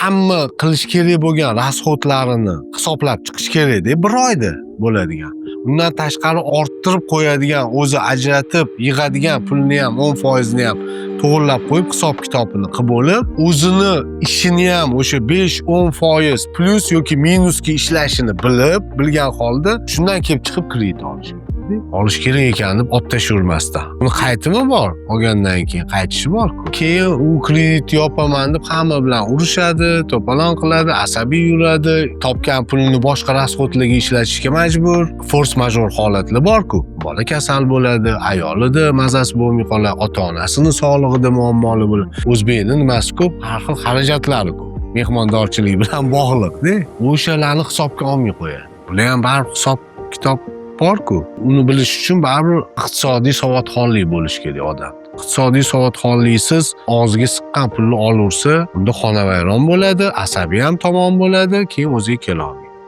hamma qilish kerak bo'lgan rasxodlarini hisoblab chiqish kerakda, bir oyda bo'ladigan. Undan tashqari orttirib qo'yadigan, o'zi ajratib yig'adigan pulni ham 10% ni ham to'g'irlab qo'yib hisob-kitobini qilib olib, o'zini ishini ham o'sha 5-10% plus yoki minusga ishlashini bilgan holda shundan kelib chiqib kredit olish kerak ekan deb ot tashurmasdan. Uni qaytimi bor? Olgandan keyin qaytishi bor-ku. Keyin u kredit yopaman deb hamma bilan urushadi, to'polon qiladi, asabiy yuradi, topgan pulini boshqa rasxodlarga ishlatishga majbur. Force major holatlar bor-ku. Bola kasal bo'ladi, ayolida mazasi bo'lmay qoladi, ota-onasini sog'lig'ida muammoli bo'ladi. O'zbekning nimasi ko'p, har xil xarajatlari ko'p. Mehmondorchilik bilan bog'liq-da. O'shalarni hisobga olmay qo'yadi. Bular ham baribir hisob-kitob bor-ku. Uni bilish uchun baribir iqtisodiy savodxonlik bo'lish kerak odam. Iqtisodiy savodxonliksiz og'ziga siqqan pulni olaversa, unda xonavayron bo'ladi, asabiy ham tamom bo'ladi, keyin o'ziga keladi.